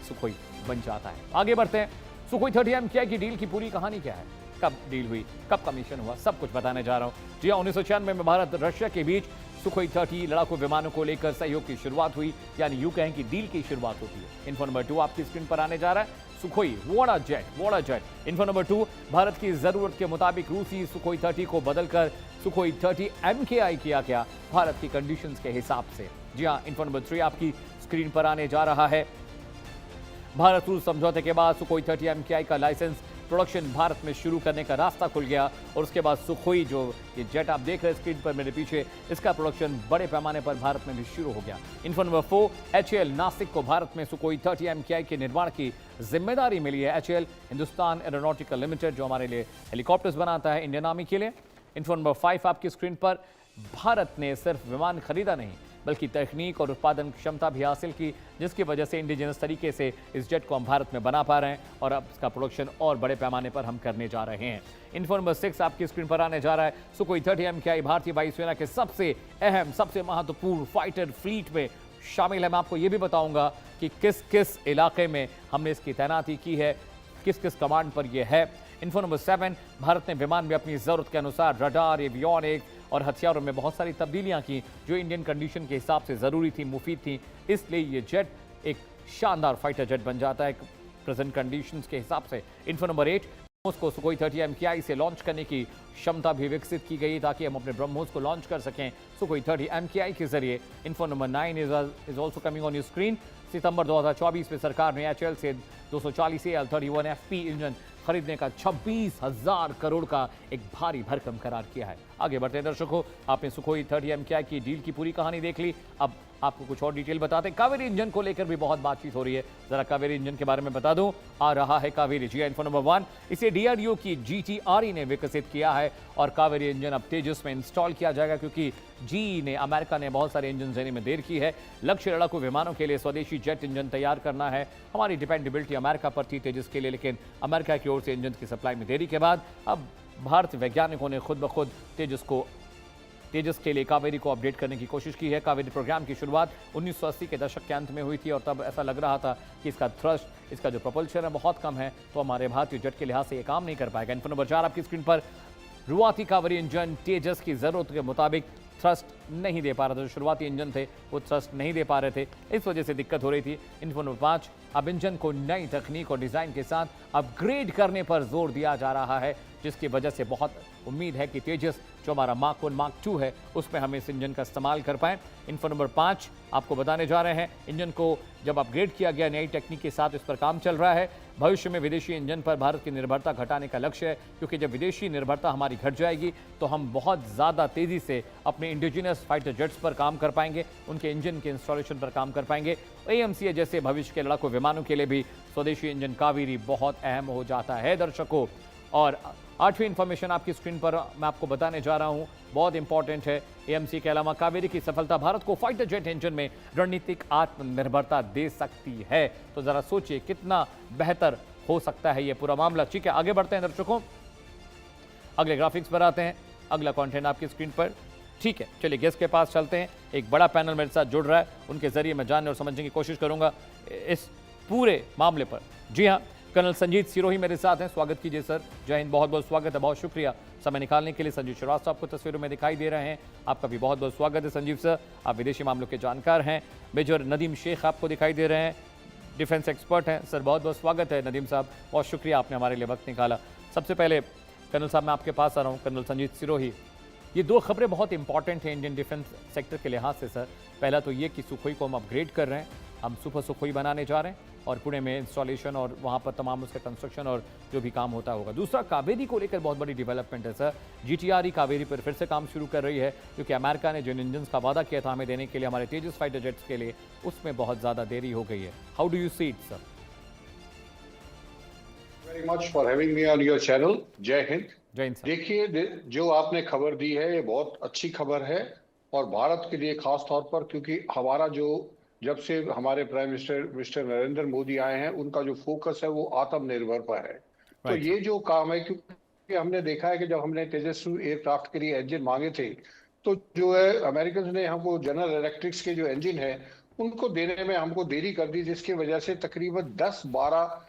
Sukhoi बन जाता है। आगे बढ़ते हैं, सुखोई 30 की डील की पूरी कहानी क्या है, कब डील हुई, कब कमीशन हुआ, सब कुछ बताने जा रहा हूं। जी हाँ, 1996 में भारत रशिया के बीच सुखोई 30 लड़ाकू विमानों को लेकर सहयोग की शुरुआत हुई, यानी यूं कहें कि डील की शुरुआत होती है। इन्फो नंबर 2 आपकी स्क्रीन पर आने जा रहा है, सुखोई वोड़ा जेट। इन्फो नंबर 2, भारत की जरूरत के मुताबिक रूसी सुखोई 30 को बदलकर सुखोई 30 MKI किया गया, भारत की कंडीशंस के हिसाब से। जी हाँ, इन्फो नंबर 3 आपकी स्क्रीन पर आने जा रहा है। भारत रूस समझौते के बाद सुखोई 30 MKI का लाइसेंस प्रोडक्शन भारत में शुरू करने का रास्ता खुल गया और उसके बाद सुखोई, जो ये जेट आप देख रहे हैं स्क्रीन पर मेरे पीछे, इसका प्रोडक्शन बड़े पैमाने पर भारत में भी शुरू हो गया। इन्फो नंबर 4, HAL नासिक को भारत में सुखोई 30 MKI के निर्माण की जिम्मेदारी मिली है। HAL हिंदुस्तान एरोनॉटिकल लिमिटेड, जो हमारे लिए हेलीकॉप्टर्स बनाता है इंडियन आर्मी के लिए। इन्फो नंबर 5 आपकी स्क्रीन पर, भारत ने सिर्फ विमान खरीदा नहीं बल्कि तकनीक और उत्पादन क्षमता भी हासिल की, जिसकी वजह से इंडिजिनस तरीके से इस जेट को हम भारत में बना पा रहे हैं और अब इसका प्रोडक्शन और बड़े पैमाने पर हम करने जा रहे हैं। इन्फो नंबर 6 आपकी स्क्रीन पर आने जा रहा है, सुखोई 30 MKI भारतीय वायुसेना के सबसे अहम, सबसे महत्वपूर्ण फाइटर फ्लीट में शामिल है। मैं आपको ये भी बताऊंगा कि किस किस इलाके में हमने इसकी तैनाती की है, किस किस कमांड पर यह है। इन्फो नंबर 7, भारत ने विमान में अपनी जरूरत के अनुसार रडार, एवियोनिक्स और हथियारों में बहुत सारी तब्दीलियां की, जो इंडियन कंडीशन के हिसाब से जरूरी थी, मुफीद थी। इसलिए ये जेट एक शानदार फाइटर जेट बन जाता है प्रेजेंट कंडीशंस के हिसाब से। इन्फो नंबर 8, को सुखोई 30 MKI से लॉन्च करने की क्षमता भी विकसित की गई ताकि हम अपने ब्रह्मोस को लॉन्च कर सकें सुखोई 30 MKI के जरिए। Info number 9 is also coming on your screen. सितंबर 2024 में सरकार ने HAL से 240 AL-31FP इंजन खरीदने का 26,000 करोड़ का एक भारी भरकम करार किया है। आगे बढ़ते हैं दर्शकों, आपने सुखोई 30 MKI की डील की पूरी कहानी देख ली, अब आपको कुछ और डिटेल बताते हैं। कावेरी इंजन को लेकर भी बहुत बातचीत हो रही है, जरा कावेरी इंजन के बारे में बता दूं। आ रहा है कावेरी, जी इन्फो नंबर 1, इसे DRDO की GTRE ने विकसित किया है और कावेरी इंजन अब तेजस में इंस्टॉल किया जाएगा, क्योंकि GE ने, अमेरिका ने बहुत सारे इंजन देने में देर की है। लक्ष्य लड़ाकू विमानों के लिए स्वदेशी जेट इंजन तैयार करना है। हमारी डिपेंडेबिलिटी अमेरिका पर थी तेजस के लिए, लेकिन अमेरिका की ओर से इंजन की सप्लाई में देरी के बाद अब भारत वैज्ञानिकों ने खुद ब खुद तेजस के लिए कावेरी को अपडेट करने की कोशिश की है। कावेरी प्रोग्राम की शुरुआत 1980 के दशक के अंत में हुई थी और तब ऐसा लग रहा था कि इसका थ्रस्ट, इसका जो propulsion है बहुत कम है, तो हमारे भारतीय जेट के लिहाज से ये काम नहीं कर पाएगा। इन्फो नंबर 4 आपकी स्क्रीन पर, शुरुआती कावेरी इंजन तेजस की जरूरत के मुताबिक थ्रस्ट नहीं दे पा रहा था। जो शुरुआती इंजन थे वो थ्रस्ट नहीं दे पा रहे थे, इस वजह से दिक्कत हो रही थी। इन्फो नंबर 5, अब इंजन को नई तकनीक और डिज़ाइन के साथ अपग्रेड करने पर जोर दिया जा रहा है, जिसकी वजह से बहुत उम्मीद है कि तेजस, जो हमारा मार्क 1 मार्क 2 है, उसमें हम इस इंजन का इस्तेमाल कर पाएँ। इन्फो नंबर 5 आपको बताने जा रहे हैं, इंजन को जब अपग्रेड किया गया, नई टेक्निक के साथ इस पर काम चल रहा है। भविष्य में विदेशी इंजन पर भारत की निर्भरता घटाने का लक्ष्य है, क्योंकि जब विदेशी निर्भरता हमारी घट जाएगी तो हम बहुत ज़्यादा तेज़ी से अपने इंडिजिनस फाइटर जेट्स पर काम कर पाएंगे, उनके इंजन के इंस्टॉलेशन पर काम कर पाएंगे। AMCA जैसे भविष्य के लड़ाकू विमानों के लिए भी स्वदेशी इंजन कावेरी बहुत अहम हो जाता है दर्शकों। और 8वीं इंफॉर्मेशन आपकी स्क्रीन पर मैं आपको बताने जा रहा हूं, बहुत इंपॉर्टेंट है। AMC के अलावा कावेरी की सफलता भारत को फाइटर जेट इंजन में रणनीतिक आत्मनिर्भरता दे सकती है। तो जरा सोचिए कितना बेहतर हो सकता है ये पूरा मामला। ठीक है, आगे बढ़ते हैं दर्शकों, अगले ग्राफिक्स पर आते हैं, अगला कंटेंट आपकी स्क्रीन पर। ठीक है, चलिए गेस्ट के पास चलते हैं। एक बड़ा पैनल मेरे साथ जुड़ रहा है, उनके जरिए मैं जानने और समझने की कोशिश करूंगा इस पूरे मामले पर। जी हाँ, कर्नल संजीत सिरोही मेरे साथ हैं, स्वागत कीजिए सर। जय हिंद, बहुत बहुत स्वागत है, बहुत शुक्रिया समय निकालने के लिए। संजीव श्रीवास्तव आपको तस्वीरों में दिखाई दे रहे हैं, आपका भी बहुत बहुत स्वागत है संजीव सर, आप विदेशी मामलों के जानकार हैं। मेजर नदीम शेख आपको दिखाई दे रहे हैं, डिफेंस एक्सपर्ट हैं सर, बहुत बहुत स्वागत है नदीम साहब, बहुत शुक्रिया आपने हमारे लिए वक्त निकाला। सबसे पहले कर्नल साहब मैं आपके पास आ रहा हूँ, कर्नल संजीत सिरोही, ये दो खबरें बहुत इंपॉर्टेंट हैं इंडियन डिफेंस सेक्टर के लिहाज से सर। पहला तो ये कि सुखोई को हम अपग्रेड कर रहे हैं, हम सुपर सुखोई बनाने जा रहे हैं और पुणे में इंस्टॉलेशन और वहाँ पर तमाम उसका कंस्ट्रक्शन और जो भी काम होता होगा। दूसरा, कावेरी को लेकर बहुत बड़ी डेवलपमेंट है सर, GTRE कावेरी पर फिर से काम शुरू कर रही है, क्योंकि अमेरिका ने जिन इंजन का वादा किया था हमें देने के लिए हमारे तेजस फाइटर जेट्स के लिए, उसमें बहुत ज़्यादा देरी हो गई है। How do you see it sir? Very much for having me on your channel. जय हिंद। जय हिंद सर। देखिए, जो आपने खबर दी है ये बहुत अच्छी खबर है और भारत के लिए खास तौर पर, क्योंकि हमारा जो जब से हमारे prime minister mister Narendra Modi आए हैं, उनका जो फोकस है वो आत्मनिर्भर पर है। तो राइट ये जो काम है, क्योंकि हमने देखा है कि जब हमने तेजस्वी एयरक्राफ्ट के लिए इंजन मांगे थे, तो जो है अमेरिकन ने हमको जनरल इलेक्ट्रिक्स के जो इंजन है उनको देने में हमको देरी कर दी, जिसकी वजह से तकरीबन 10-12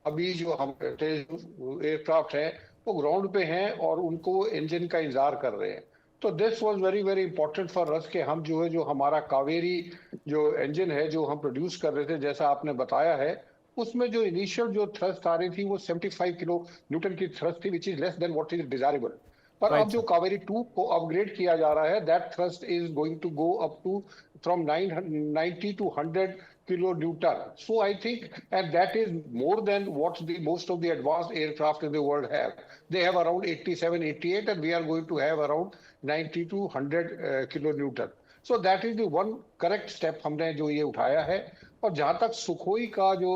अभी जो हम एयरक्राफ्ट है वो ग्राउंड पे हैं और उनको इंजन का इंतजार कर रहे हैं। तो this was very very important for us कि हम जो है, जो हमारा कावेरी जो इंजन है जो हम प्रोड्यूस कर रहे थे, जैसा आपने बताया है, उसमें जो इनिशियल जो थ्रस्ट आ रही थी वो 75 किलो न्यूटन की थ्रस्ट थी, which is less than what is desirable. पर अब राइट जो सर। कावेरी 2 को अपग्रेड किया जा रहा है, that thrust is going to go up to from 990 to 100 kilonewton. So I think, and that is more than what the most of the advanced aircraft in the world have. They have around 87, 88, and we are going to have around 90 to 100 kilonewton. So that is the one correct step हमने जो ये उठाया है। और जहां तक Sukhoi का जो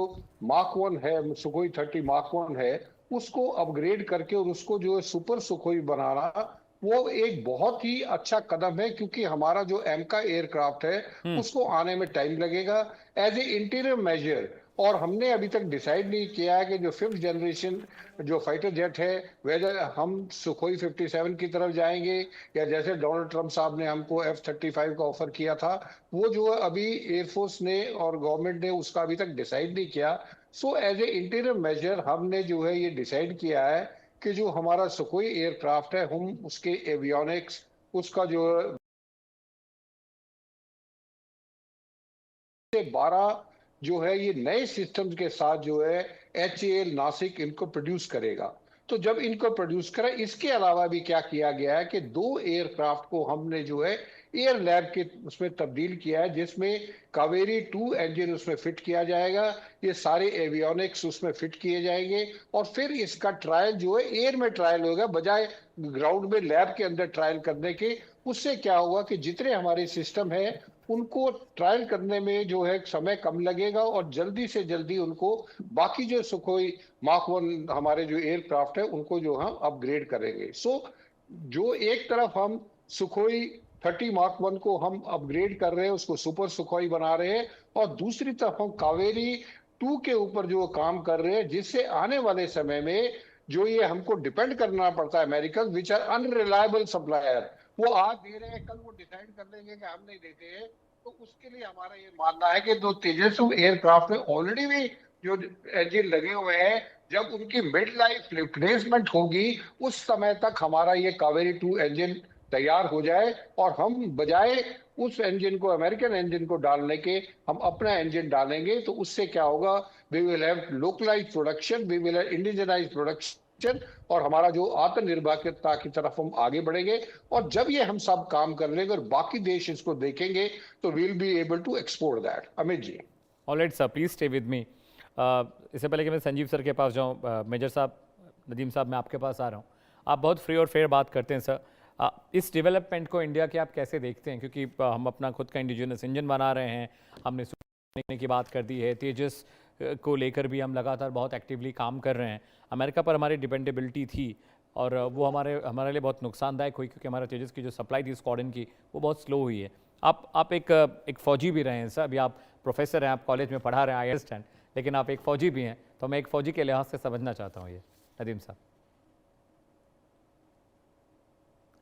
मार्क 1 है, सुखोई 30 मार्क 1 है, उसको अपग्रेड करके और उसको जो है सुपर सुखोई बनाना, वो एक बहुत ही अच्छा कदम है, क्योंकि हमारा जो एमका एयरक्राफ्ट है उसको आने में टाइम लगेगा एज ए इंटीरियर मेजर। और हमने अभी तक डिसाइड नहीं किया है कि जो 5th जनरेशन जो फाइटर जेट है, वेदर हम सुखोई 57 की तरफ जाएंगे या जैसे डोनाल्ड ट्रंप साहब ने हमको F-35 का ऑफर किया था, वो जो है अभी एयरफोर्स ने और गवर्नमेंट ने उसका अभी तक डिसाइड नहीं किया। So as a interior measure हमने जो है ये डिसाइड किया है कि जो हमारा सुखोई एयरक्राफ्ट है, हम उसके एवियोनिक्स, उसका जो 12 जो है ये नए सिस्टम्स के साथ जो है HAL नासिक इनको प्रोड्यूस करेगा। तो जब इनको प्रोड्यूस करा, इसके अलावा भी क्या किया गया है कि 2 एयरक्राफ्ट को हमने जो है एयर लैब के उसमें तब्दील किया है, जिसमें कावेरी 2 इंजन उसमें फिट किया जाएगा, ये सारे एवियोनिक्स उसमें फिट किए जाएंगे और फिर इसका ट्रायल जो है एयर में ट्रायल होगा, बजाय ग्राउंड में लैब के अंदर ट्रायल करने के। उससे क्या होगा कि जितने हमारे सिस्टम है उनको ट्रायल करने में जो है समय कम लगेगा और जल्दी से जल्दी उनको बाकी जो सुखोई मार्क 1 हमारे जो एयरक्राफ्ट है उनको जो हम अपग्रेड करेंगे। सो जो एक तरफ हम सुखोई 30 मार्क 1 को हम अपग्रेड कर रहे हैं, उसको सुपर सुखोई बना रहे हैं, और दूसरी तरफ हम कावेरी 2 के ऊपर जो काम कर रहे हैं, जिससे आने वाले समय में जो ये हमको डिपेंड करना पड़ता है American which are unreliable supplier, वो आज दे रहे हैं, कल वो डिसाइड कर लेंगे कि हम नहीं देते हैं। तो उसके लिए हमारा ये मानना है कि जो तेजस्वी एयरक्राफ्ट में ऑलरेडी भी जो इंजन लगे हुए हैं, जब उनकी मिड लाइफ रिप्लेसमेंट होगी, उस समय तक हमारा ये कावेरी 2 इंजन तैयार हो जाए और हम बजाय उस इंजन को, अमेरिकन इंजन को डालने के, हम अपना इंजन डालेंगे। तो उससे क्या होगा, we will have localize production, we will have indigenize production, और हमारा जो आत्मनिर्भरता की तरफ हम आगे बढ़ेंगे। और जब ये हम सब काम कर लेंगे और बाकी देश इसको देखेंगे, तो we'll be able to export that. Amit ji. Alright sir, please stay with me. इससे पहले कि मैं संजीव सर के पास जाऊं, मेजर साहब, नदीम साहब, मैं आपके पास आ रहा हूं। आप बहुत फ्री और फेयर बात करते हैं सर। इस डेवलपमेंट को इंडिया के आप कैसे देखते हैं, क्योंकि हम अपना खुद का इंडिजिनस इंजन बना रहे हैं, हमने सुनने की बात कर दी है, तेजस को लेकर भी हम लगातार बहुत एक्टिवली काम कर रहे हैं। अमेरिका पर हमारी डिपेंडेबिलिटी थी और वो हमारे लिए बहुत नुकसानदायक हुई, क्योंकि हमारा तेजस की जो सप्लाई थी स्क्वाड्रन की, वो बहुत स्लो हुई है। आप एक फ़ौजी भी रहे हैं सर, अभी आप प्रोफेसर हैं, आप कॉलेज में पढ़ा रहे हैं, आई अंडरस्टैंड, लेकिन आप एक फ़ौजी भी हैं, तो मैं एक फ़ौजी के लिहाज से समझना चाहता हूँ ये। नदीम साहब,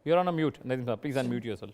you are on a mute. Nadeem साहब, प्लीज़ अनम्यूट योरसेल्फ।